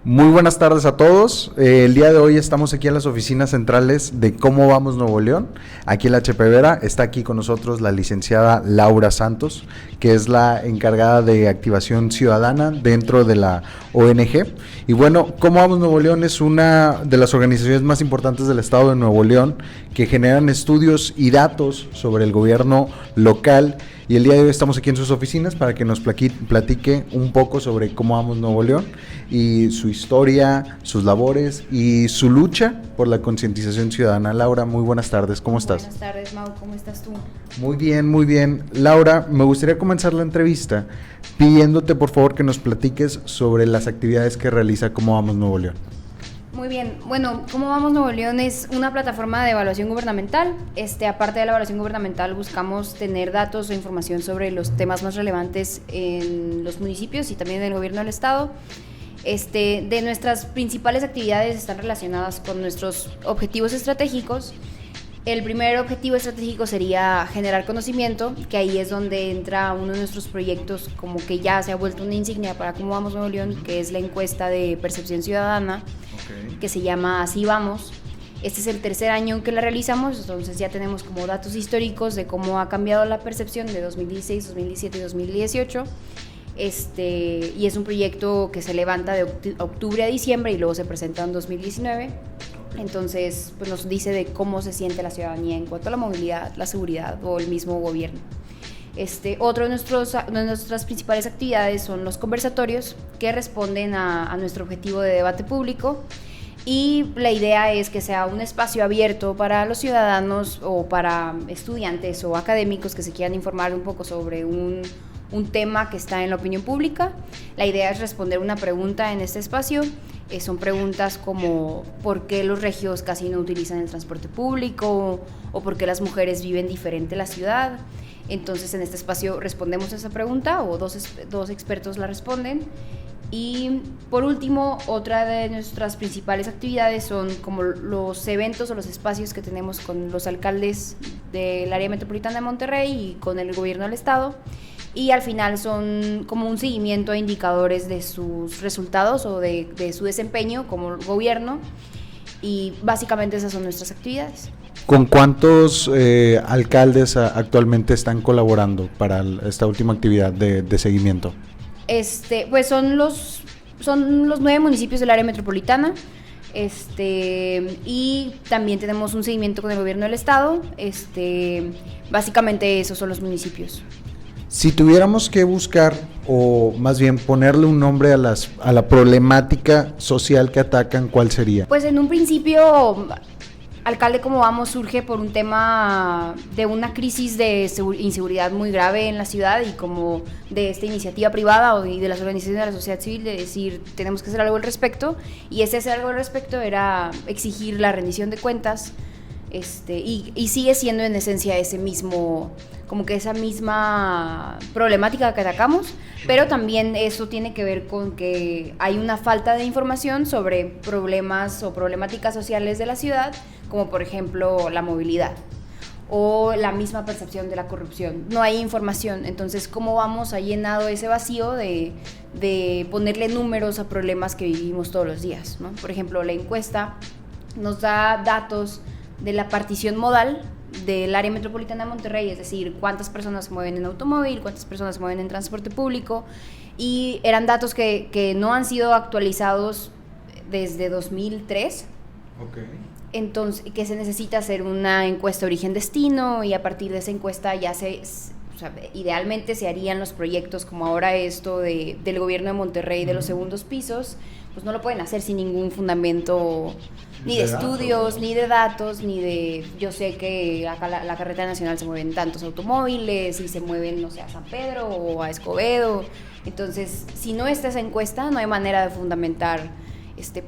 Muy buenas tardes a todos. El día de hoy estamos aquí en las oficinas centrales de Cómo Vamos Nuevo León. Aquí en la HP Vera está aquí con nosotros la licenciada Laura Santos, que es la encargada de activación ciudadana dentro de la ONG. Y bueno, Cómo Vamos Nuevo León es una de las organizaciones más importantes del estado de Nuevo León que generan estudios y datos sobre el gobierno local. Y el día de hoy estamos aquí en sus oficinas para que nos platique un poco sobre Cómo Vamos Nuevo León y su historia, sus labores y su lucha por la concientización ciudadana. Laura, muy buenas tardes, ¿cómo estás? Buenas tardes, Mau, ¿cómo estás tú? Muy bien, muy bien. Laura, me gustaría comenzar la entrevista pidiéndote por favor que nos platiques sobre las actividades que realiza Cómo Vamos Nuevo León. Muy bien, bueno, Cómo Vamos Nuevo León es una plataforma de evaluación gubernamental. Aparte de la evaluación gubernamental, buscamos tener datos o información sobre los temas más relevantes en los municipios y también en el gobierno del estado. De nuestras principales actividades están relacionadas con nuestros objetivos estratégicos. El primer objetivo estratégico sería generar conocimiento, que ahí es donde entra uno de nuestros proyectos, como que ya se ha vuelto una insignia para Cómo Vamos Nuevo León, que es la encuesta de percepción ciudadana, que se llama Así Vamos. Este es el tercer año que la realizamos, entonces ya tenemos como datos históricos de cómo ha cambiado la percepción de 2016, 2017 y 2018. Y es un proyecto que se levanta de octubre a diciembre y luego se presenta en 2019. Entonces, pues nos dice de cómo se siente la ciudadanía en cuanto a la movilidad, la seguridad o el mismo gobierno. Otro de nuestras principales actividades son los conversatorios que responden a nuestro objetivo de debate público, y la idea es que sea un espacio abierto para los ciudadanos o para estudiantes o académicos que se quieran informar un poco sobre un tema que está en la opinión pública. La idea es responder una pregunta en este espacio. Son preguntas como ¿por qué los regios casi no utilizan el transporte público? ¿O por qué las mujeres viven diferente en la ciudad? Entonces en este espacio respondemos a esa pregunta o dos expertos la responden. Y por último, otra de nuestras principales actividades son como los eventos o los espacios que tenemos con los alcaldes del área metropolitana de Monterrey y con el gobierno del estado. Y al final son como un seguimiento a indicadores de sus resultados o de su desempeño como gobierno, y básicamente esas son nuestras actividades. ¿Con cuántos alcaldes actualmente están colaborando para esta última actividad de seguimiento? Pues son los 9 municipios del área metropolitana. Y también tenemos un seguimiento con el gobierno del estado. Básicamente esos son los municipios. Si tuviéramos que buscar, o más bien ponerle un nombre a la problemática social que atacan, ¿cuál sería? Pues en un principio, Alcalde Cómo Vamos surge por un tema de una crisis de inseguridad muy grave en la ciudad, y como de esta iniciativa privada y de las organizaciones de la sociedad civil de decir tenemos que hacer algo al respecto, y ese hacer algo al respecto era exigir la rendición de cuentas. Y sigue siendo en esencia esa misma problemática que atacamos, pero también eso tiene que ver con que hay una falta de información sobre problemas o problemáticas sociales de la ciudad, como por ejemplo la movilidad o la misma percepción de la corrupción. No hay información, entonces ¿cómo vamos a llenado ese vacío de ponerle números a problemas que vivimos todos los días, ¿no? Por ejemplo, la encuesta nos da datos de la partición modal del área metropolitana de Monterrey, es decir, cuántas personas se mueven en automóvil, cuántas personas se mueven en transporte público, y eran datos que no han sido actualizados desde 2003. Okay. Entonces, que se necesita hacer una encuesta origen-destino, y a partir de esa encuesta ya idealmente se harían los proyectos como ahora esto del gobierno de Monterrey de los segundos pisos. Pues no lo pueden hacer sin ningún fundamento ni de estudios, ni de datos, ni de yo sé que acá la carretera nacional se mueven tantos automóviles y se mueven, no sé, a San Pedro o a Escobedo. Entonces, si no está esa encuesta, no hay manera de fundamentar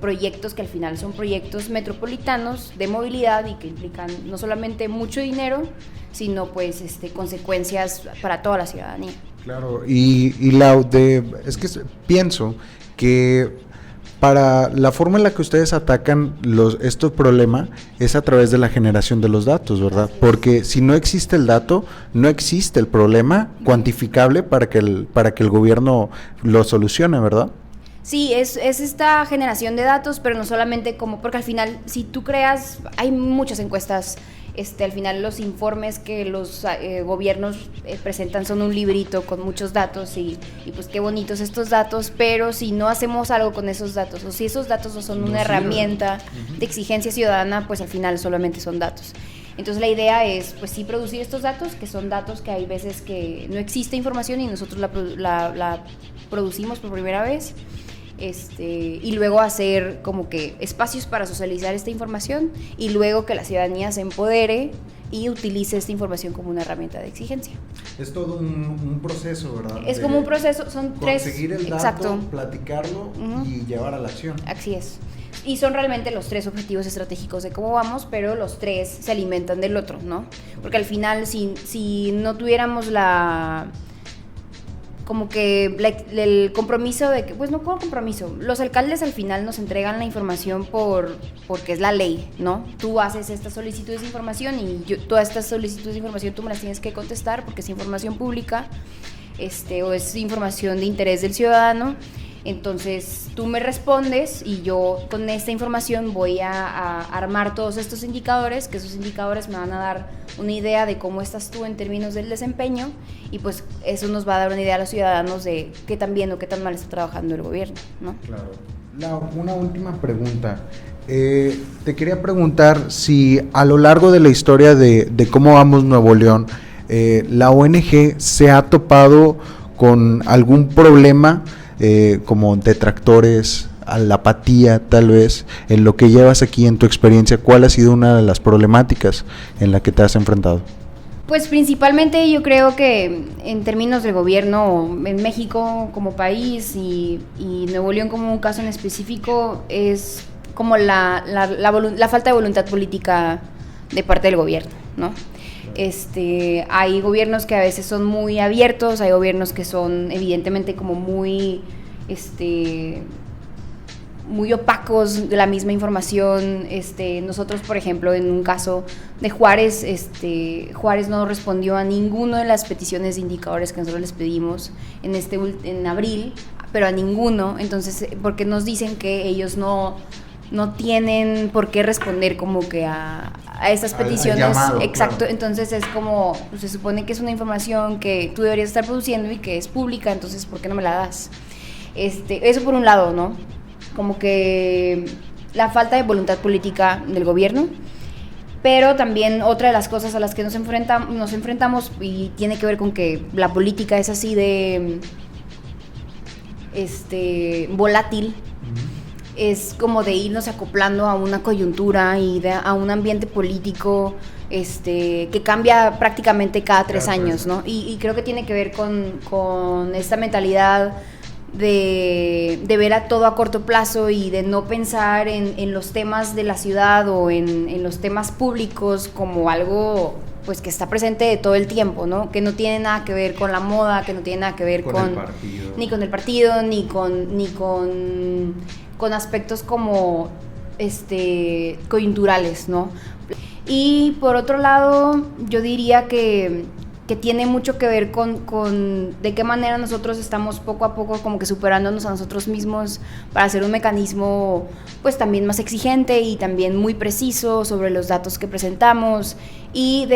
proyectos que al final son proyectos metropolitanos de movilidad y que implican no solamente mucho dinero, sino pues consecuencias para toda la ciudadanía. Claro, es que pienso que para la forma en la que ustedes atacan estos problemas es a través de la generación de los datos, ¿verdad? Porque si no existe el dato, no existe el problema cuantificable para que el gobierno lo solucione, ¿verdad? Sí, es esta generación de datos, pero no solamente como, porque al final, si tú creas, hay muchas encuestas, al final los informes que los gobiernos presentan son un librito con muchos datos y pues qué bonitos estos datos, pero si no hacemos algo con esos datos, o si esos datos no son una herramienta de exigencia ciudadana, pues al final solamente son datos. Entonces la idea es, pues sí, producir estos datos, que son datos que hay veces que no existe información y nosotros la producimos por primera vez, y luego hacer como que espacios para socializar esta información y luego que la ciudadanía se empodere y utilice esta información como una herramienta de exigencia. Es todo un proceso, ¿verdad? Es como un proceso, son tres... Conseguir el dato, exacto, platicarlo y llevar a la acción. Así es. Y son realmente los tres objetivos estratégicos de cómo vamos, pero los tres se alimentan del otro, ¿no? Porque al final, si no tuviéramos como que el compromiso de que, pues no como compromiso, los alcaldes al final nos entregan la información porque es la ley, ¿no? Tú haces estas solicitudes de información y todas estas solicitudes de información tú me las tienes que contestar porque es información pública, o es información de interés del ciudadano. Entonces tú me respondes y yo con esta información voy a armar todos estos indicadores, que esos indicadores me van a dar una idea de cómo estás tú en términos del desempeño y pues eso nos va a dar una idea a los ciudadanos de qué tan bien o qué tan mal está trabajando el gobierno, ¿no? Claro. Una última pregunta. Te quería preguntar si a lo largo de la historia de cómo vamos Nuevo León, la ONG se ha topado con algún problema como detractores, a la apatía tal vez, en lo que llevas aquí en tu experiencia. ¿Cuál ha sido una de las problemáticas en la que te has enfrentado? Pues principalmente yo creo que en términos del gobierno en México como país y Nuevo León como un caso en específico es como la falta de voluntad política de parte del gobierno, ¿no? Hay gobiernos que a veces son muy abiertos, hay gobiernos que son evidentemente como muy opacos de la misma información. Nosotros, por ejemplo, en un caso de Juárez, Juárez no respondió a ninguna de las peticiones de indicadores que nosotros les pedimos en abril, pero a ninguno. Entonces, porque nos dicen que ellos no tienen por qué responder como que a estas peticiones. Al llamado, exacto, claro. Entonces es como, pues, se supone que es una información que tú deberías estar produciendo y que es pública, entonces ¿por qué no me la das? Eso por un lado, ¿no? Como que la falta de voluntad política del gobierno, pero también otra de las cosas a las que nos enfrentamos y tiene que ver con que la política es así de volátil, es como de irnos acoplando a una coyuntura y a un ambiente político que cambia prácticamente cada 3 años, ¿no? Y creo que tiene que ver con esta mentalidad de ver a todo a corto plazo y de no pensar en los temas de la ciudad o en los temas públicos como algo pues que está presente todo el tiempo, ¿no? Que no tiene nada que ver con la moda, que no tiene nada que ver ni con el partido, ni con aspectos como coyunturales, ¿no? Y por otro lado, yo diría que tiene mucho que ver con de qué manera nosotros estamos poco a poco como que superándonos a nosotros mismos para hacer un mecanismo pues también más exigente y también muy preciso sobre los datos que presentamos y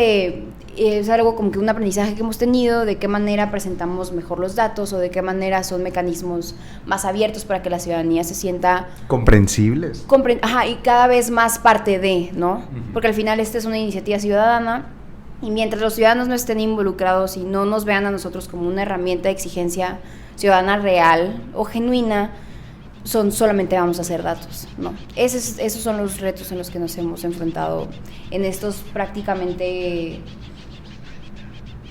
es algo como que un aprendizaje que hemos tenido de qué manera presentamos mejor los datos o de qué manera son mecanismos más abiertos para que la ciudadanía se sienta comprensibles. Y cada vez más parte de, ¿no? Porque al final esta es una iniciativa ciudadana y mientras los ciudadanos no estén involucrados y no nos vean a nosotros como una herramienta de exigencia ciudadana real o genuina, solamente vamos a hacer datos, ¿no? Esos son los retos en los que nos hemos enfrentado en estos prácticamente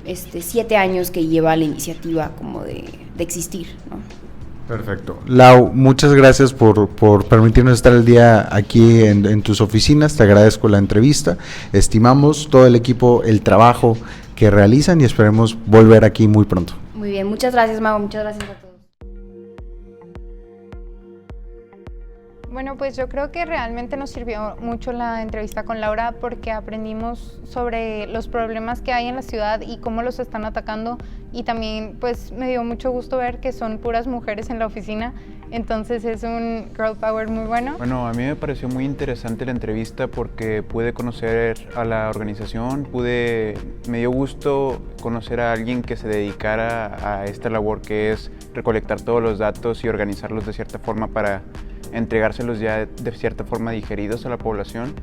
7 años que lleva la iniciativa como de existir, ¿no? Perfecto. Lau, muchas gracias por permitirnos estar el día aquí en tus oficinas. Te agradezco la entrevista. Estimamos todo el equipo, el trabajo que realizan y esperemos volver aquí muy pronto. Muy bien, muchas gracias, Mau, muchas gracias a todos. Bueno, pues yo creo que realmente nos sirvió mucho la entrevista con Laura porque aprendimos sobre los problemas que hay en la ciudad y cómo los están atacando y también pues me dio mucho gusto ver que son puras mujeres en la oficina, Entonces es un girl power muy bueno. Bueno, a mí me pareció muy interesante la entrevista porque pude conocer a la organización, me dio gusto conocer a alguien que se dedicara a esta labor que es recolectar todos los datos y organizarlos de cierta forma para entregárselos ya de cierta forma digeridos a la población.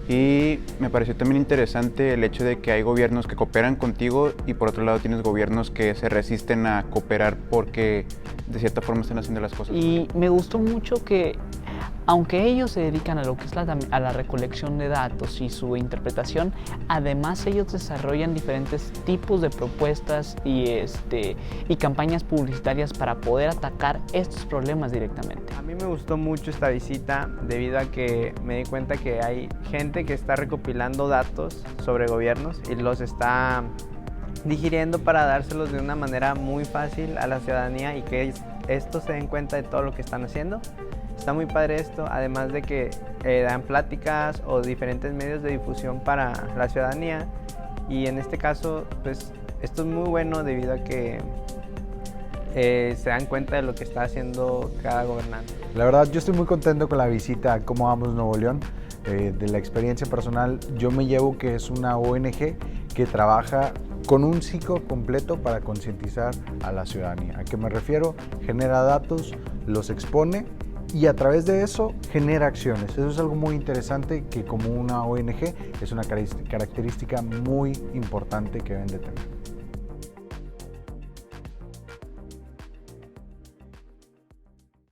Y me pareció también interesante el hecho de que hay gobiernos que cooperan contigo y por otro lado tienes gobiernos que se resisten a cooperar porque de cierta forma están haciendo las cosas. Y me gustó mucho que, aunque ellos se dedican a lo que es a la recolección de datos y su interpretación, además ellos desarrollan diferentes tipos de propuestas y campañas publicitarias para poder atacar estos problemas directamente. A mí me gustó mucho esta visita debido a que me di cuenta que hay gente que está recopilando datos sobre gobiernos y los está digiriendo para dárselos de una manera muy fácil a la ciudadanía y que estos se den cuenta de todo lo que están haciendo. Está muy padre esto, además de que dan pláticas o diferentes medios de difusión para la ciudadanía y en este caso pues esto es muy bueno debido a que se dan cuenta de lo que está haciendo cada gobernante. La verdad, yo estoy muy contento con la visita a Cómo Vamos Nuevo León. De la experiencia personal, yo me llevo que es una ONG que trabaja con un ciclo completo para concientizar a la ciudadanía. ¿A qué me refiero? Genera datos, los expone y a través de eso genera acciones. Eso es algo muy interesante que como una ONG es una característica muy importante que deben de tener.